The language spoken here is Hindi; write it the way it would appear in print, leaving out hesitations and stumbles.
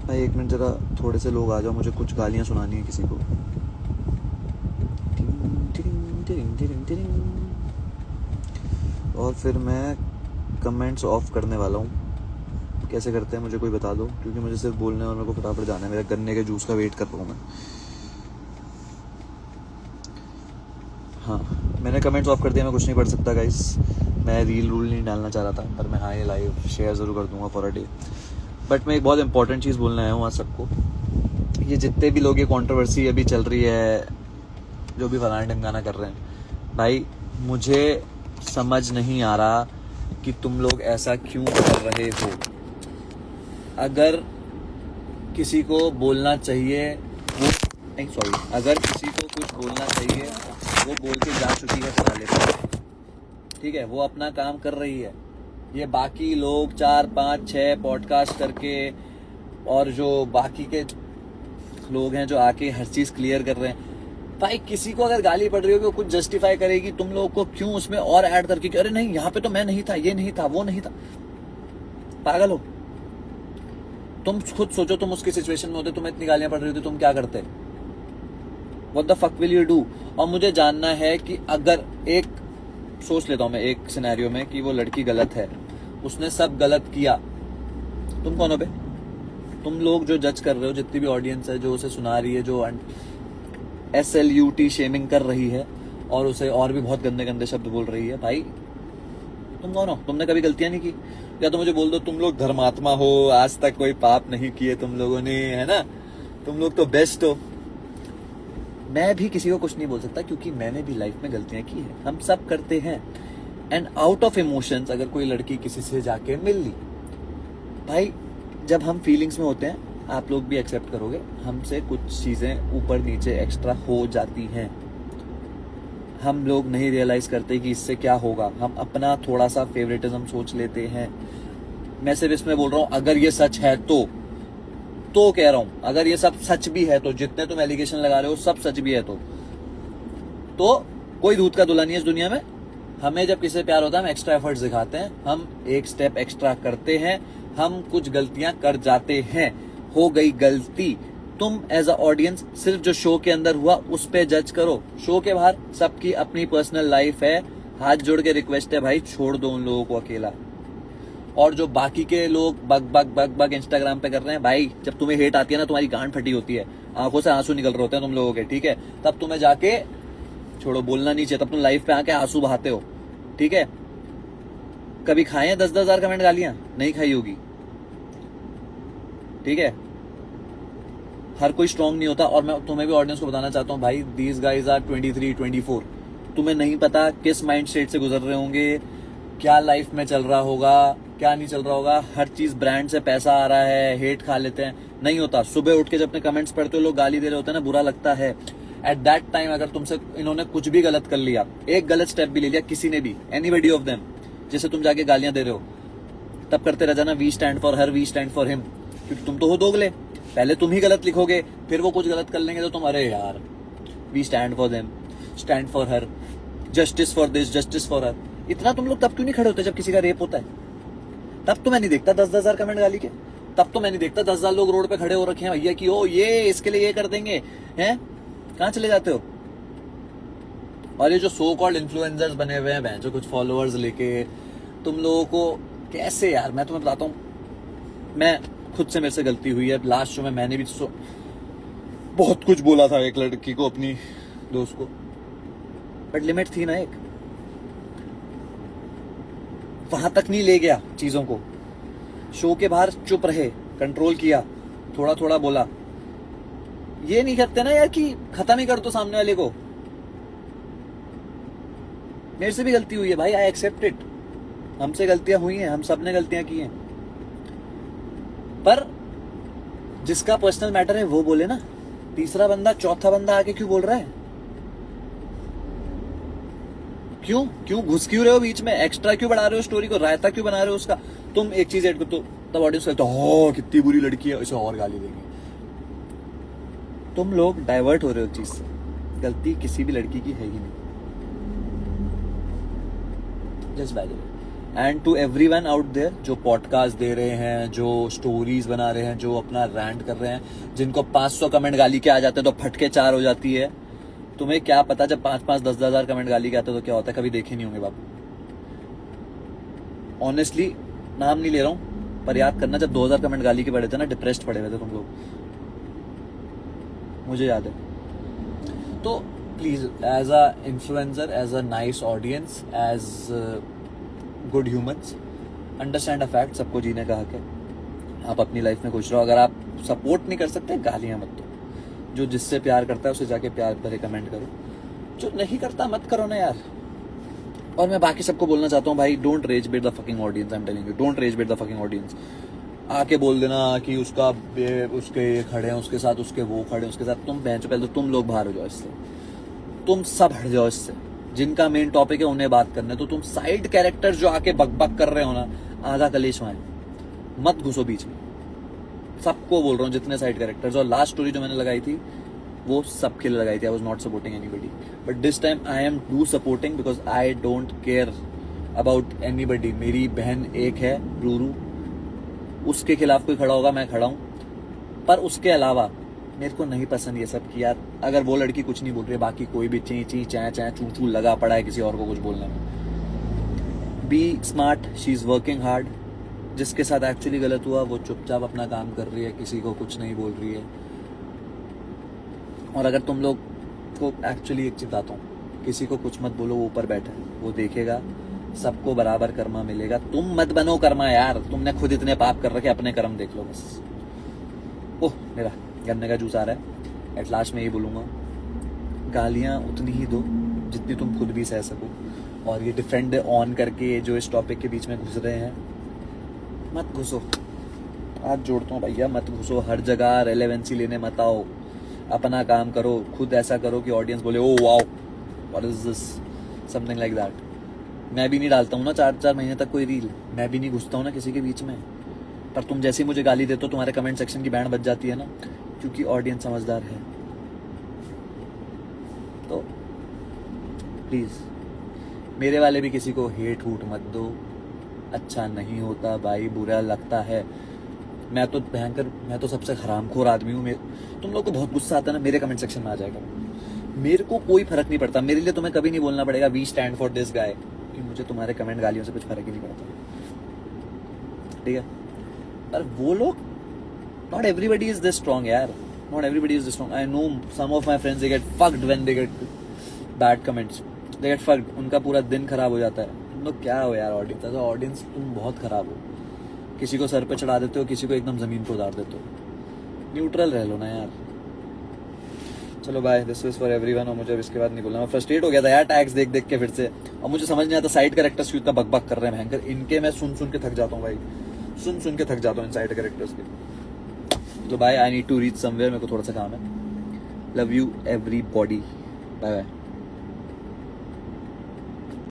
भाई एक मिनट जरा, थोड़े से लोग आ जाओ, मुझे कुछ गालियाँ सुनानी है किसी को। और फिर मैं कमेंट्स ऑफ करने वाला हूँ। कैसे करते हैं मुझे कोई बता दो, क्योंकि मुझे सिर्फ बोलने और मेरे को फटाफट जाना है। मेरे गन्ने के जूस का वेट कर रहा हूँ मैं। हाँ, मैंने कमेंट्स ऑफ कर दिया, मैं कुछ नहीं पढ़ सकता गाइस। मैं रील रूल नहीं डालना चाह रहा था, पर मैं हाँ ये लाइव शेयर ज़रूर कर दूंगा फॉर अ डे। बट मैं एक बहुत इंपॉर्टेंट चीज़ बोलने आया हूँ आज सबको। ये जितने भी लोग ये कंट्रोवर्सी अभी चल रही है, जो भी फलाना ढिमकाना कर रहे हैं, भाई मुझे समझ नहीं आ रहा कि तुम लोग ऐसा क्यों कर रहे हो। अगर किसी को बोलना चाहिए वो नहीं, सॉरी, अगर किसी को कुछ बोलना चाहिए वो बोल के जा चुकी है साले पे, ठीक है, वो अपना काम कर रही है। ये बाकी लोग 4 5 6 पॉडकास्ट करके और जो बाकी के लोग हैं जो आके हर चीज़ क्लियर कर रहे हैं, भाई किसी को अगर गाली पड़ रही होगी वो कुछ जस्टिफाई करेगी, तुम लोगों को क्यों उसमें और ऐड करके कि अरे नहीं यहाँ पे तो मैं नहीं था, ये नहीं था, वो नहीं था। पागल हो तुम। खुद सोचो, तुम उसकी सिचुएशन में होते, तुम्हें इतनी गालियां पड़ रही होती, तुम क्या करते? What the fuck will you do? और मुझे जानना है कि अगर एक सोच लेता हूं मैं एक सिनेरियो में कि वो लड़की गलत है, उसने सब गलत किया, तुम कौन हो बे? तुम लोग जो जज कर रहे हो, जितनी भी ऑडियंस है जो उसे सुना रही है, जो SLUT शेमिंग कर रही है और उसे और भी बहुत गंदे गंदे शब्द बोल रही है, भाई तुम कौन हो? तुमने कभी गलतियां नहीं की? या तो मुझे बोल दो तुम लोग धर्मात्मा हो, आज तक कोई पाप नहीं किए तुम लोगों ने, है ना, तुम लोग तो बेस्ट हो। मैं भी किसी को कुछ नहीं बोल सकता, क्योंकि मैंने भी लाइफ में गलतियां की है, हम सब करते हैं। एंड आउट ऑफ इमोशंस अगर कोई लड़की किसी से जाके मिल ली, भाई जब हम फीलिंग्स में होते हैं, आप लोग भी एक्सेप्ट करोगे, हमसे कुछ चीजें ऊपर नीचे एक्स्ट्रा हो जाती हैं। हम लोग नहीं रियलाइज करते कि इससे क्या होगा, हम अपना थोड़ा सा फेवरेटिज्म सोच लेते हैं। मैं सिर्फ इसमें बोल रहा हूं, अगर ये सच है तो कह रहा हूं, अगर ये सब सच भी है, तो जितने तुम एलिगेशन लगा रहे हो सब सच भी है, तो कोई दूध का दूल्हा नहीं है इस दुनिया में। हमें जब किसी से प्यार होता है हम एक्स्ट्रा एफर्ट्स दिखाते हैं, हम एक स्टेप एक्स्ट्रा करते हैं, हम कुछ गलतियां कर जाते हैं। हो गई गलती, तुम एज अ ऑडियंस सिर्फ जो शो के अंदर हुआ उस पे जज करो। शो के बाहर सबकी अपनी पर्सनल लाइफ है। हाथ जोड़ के रिक्वेस्ट है भाई, छोड़ दो उन लोगों को अकेला। और जो बाकी के लोग bug bug bug bug Instagram पे कर रहे हैं, भाई जब तुम्हें हेट आती है ना, तुम्हारी गांड फटी होती है, आंखों से आंसू निकल रहे होते हैं तुम लोगों के, ठीक है, तब तुम्हें जाके छोड़ो, बोलना नहीं चाहिए, तब तुम लाइव पे आके आंसू बहाते हो, ठीक है। कभी खाए हैं 10-10 हजार कमेंट गालियां? नहीं खाई होगी, ठीक है। हर कोई स्ट्रांग नहीं होता। और मैं तुम्हें भी ऑडियंस को बताना चाहता हूँ भाई, दीज गाइज आर 23 24। तुम्हें नहीं पता किस माइंड सेट से गुजर रहे होंगे, क्या लाइफ में चल रहा होगा, क्या नहीं चल रहा होगा। हर चीज ब्रांड से पैसा आ रहा है, हेट खा लेते हैं, नहीं होता। सुबह उठ के जब अपने कमेंट्स पढ़ते हो, लोग गाली दे रहे होते हैं ना, बुरा लगता है। एट दैट टाइम अगर तुमसे इन्होंने कुछ भी गलत कर लिया, एक गलत स्टेप भी ले लिया किसी ने भी, एनीबडी ऑफ देम, जैसे तुम जाके गालियां दे रहे हो, तब करते रह जाना, we stand for her, we stand for him, क्योंकि तुम तो हो दोगले। पहले तुम ही गलत लिखोगे, फिर वो कुछ गलत कर लेंगे तो तुम, अरे यार we stand for them, stand for her, justice for this, justice for her. इतना तुम लोग तब क्यों नहीं खड़े होते जब किसी का रेप होता है? तब तो मैं नहीं देखता 10-10 हजार कमेंट गाली के, तब तो मैं नहीं देखता 10 हजार लोग रोड पे खड़े हो रखे हैं भैया कि ओ ये इसके लिए ये कर देंगे, हैं? कहां चले जाते हो? और ये जो सो कॉल्ड इन्फ्लुएंसर्स बने हुए हैं जो कुछ फॉलोअर्स लेके, तुम लोगों को कैसे, यार मैं तुम्हें बताता हूँ, मैं खुद से, मेरे से गलती हुई है। लास्ट शो में मैंने भी बहुत कुछ बोला था एक लड़की को, अपनी दोस्त को, बट लिमिट थी ना एक, वहां तक नहीं ले गया चीजों को। शो के बाहर चुप रहे, कंट्रोल किया, थोड़ा थोड़ा बोला। ये नहीं करते ना यार कि खत्म ही कर दो सामने वाले को। मेरे से भी गलती हुई है भाई, आई एक्सेप्ट इट। हमसे गलतियां हुई हैं, हम सब ने गलतियां की हैं, पर जिसका पर्सनल मैटर है वो बोले ना। तीसरा बंदा, चौथा बंदा आके क्यों बोल रहा है? क्यों घुस क्यों रहे हो बीच में? एक्स्ट्रा क्यों बढ़ा रहे हो स्टोरी को? रायता क्यों बना रहे हो उसका? तुम एक चीज ऐड कर, तो तब ऑडियंस कहता है कितनी बुरी लड़की है, इसे और गाली देंगे। तुम लोग डाइवर्ट हो रहे हो चीज से। गलती किसी भी लड़की की है ही नहीं। Just by the way, and to everyone out there जो पॉडकास्ट दे रहे हैं, जो स्टोरीज बना रहे हैं, जो अपना रैंट कर रहे हैं, जिनको 500 कमेंट गाली के आ जाते हैं तो फटके 4 हो जाती है, तुम्हें क्या पता जब 5-5 10 हजार कमेंट गाली के आते हैं तो क्या होता है, कभी देखे नहीं होंगे बाबू। ऑनेस्टली नाम नहीं ले रहा हूं, पर याद करना जब 2000 कमेंट गाली के पड़े थे ना, डिप्रेस्ड पड़े हुए थे तुम लोग, मुझे याद है। तो please as a influencer, as a nice audience, as good humans, understand a fact, सबको जीने का हक है। आप अपनी लाइफ में खुश रहो। अगर आप सपोर्ट नहीं कर सकते, गालियां मत दो। जो जिससे प्यार करता है उसे जाके प्यार भरे कमेंट करो, जो नहीं करता मत करो ना यार। और मैं बाकी सबको बोलना चाहता हूँ भाई, don't rage bait the fucking audience, I am telling you, don't rage bait the fucking audience. आके बोल देना कि उसके ये खड़े हैं उसके साथ, उसके वो खड़े हैं उसके साथ, तुम बेंच पहले तो तुम लोग बाहर हो जाओ इससे, तुम सब हट जाओ इससे। जिनका मेन टॉपिक है उन्हें बात करने तो तुम साइड कैरेक्टर जो आके बकबक कर रहे हो ना, आधा कलेश वहां मत घुसो बीच में। सबको बोल रहा हूँ जितने साइड कैरेक्टर्स, और लास्ट स्टोरी जो मैंने लगाई थी वो सबके लिए लगाई थी। I was not supporting anybody, but this time I am do supporting because I don't care about anybody. मेरी बहन एक है रूरू, उसके खिलाफ कोई खड़ा होगा मैं खड़ा हूं, पर उसके अलावा मेरे को नहीं पसंद ये सब कि यार अगर वो लड़की कुछ नहीं बोल रही है, बाकी कोई भी ची ची चै चै चू चू लगा पड़ा है किसी और को कुछ बोलने में। Be smart, she is working hard. जिसके साथ एक्चुअली गलत हुआ वो चुपचाप अपना काम कर रही है, किसी को कुछ नहीं बोल रही है। और अगर तुम लोग को एक्चुअली एक चीज बताता हूँ, किसी को कुछ मत बोलो, वो ऊपर बैठा है, वो देखेगा, सबको बराबर कर्मा मिलेगा। तुम मत बनो कर्मा यार, तुमने खुद इतने पाप कर रखे, अपने कर्म देख लो बस। ओह मेरा गन्ने का जूस आ रहा है। एट लास्ट में ये बोलूंगा, गालियां उतनी ही दो जितनी तुम खुद भी सह सको। और ये डिफेंड ऑन करके जो इस टॉपिक के बीच में घुस रहे हैं, मत घुसो। हाथ जोड़ता हूँ भैया, मत घुसो। हर जगह रेलेवेंसी लेने मत आओ, अपना काम करो। खुद ऐसा करो कि ऑडियंस बोले oh wow what is this, something like that. मैं भी नहीं डालता हूँ ना 4-4 महीने तक कोई रील, मैं भी नहीं घुसता हूँ ना किसी के बीच में, पर तुम जैसे ही मुझे गाली देते हो तुम्हारे कमेंट सेक्शन की बैंड बज जाती है ना, क्योंकि ऑडियंस समझदार है। तो प्लीज मेरे वाले भी किसी को हेट हूट मत दो, अच्छा नहीं होता भाई, बुरा लगता है। मैं तो भयंकर, मैं तो सबसे हरामखोर आदमी हूँ। तुम लोग को बहुत गुस्सा आता है ना, मेरे कमेंट सेक्शन में आ जाएगा, मेरे को कोई फर्क नहीं पड़ता। मेरे लिए तुम्हें कभी नहीं बोलना पड़ेगा we stand for this guy, कि मुझे तुम्हारे कमेंट गालियों से कुछ फर्क ही नहीं पड़ता, ठीक है। पर वो लोग, not everybody is this strong यार, not everybody is this strong. I know some of my friends they get fucked when they get bad comments, they get fucked, उनका पूरा दिन खराब हो जाता है। तुम लोग क्या हो यार ऑडियंस, तो ऑडियंस तुम बहुत खराब हो। किसी को सर पे चढ़ा देते हो, किसी को एकदम जमीन पे उतार देते हो। न्यूट्रल रह लो ना यार। चलो bye, this is for everyone. और मुझे अब इसके बाद नहीं बोलना, मैं फ्रस्ट्रेट हो गया था यार टैग्स देख देख के फिर से। और मुझे समझ नहीं आता साइड कैरेक्टर्स क्यों इतना बकबक कर रहे हैं भयंकर। इनके मैं सुन सुन के थक जाता हूँ भाई, सुन सुन के थक जाता हूँ इन साइड कैरेक्टर्स के। तो bye, I need to reach somewhere, मेरे को थोड़ा सा काम है। Love you everybody, bye bye.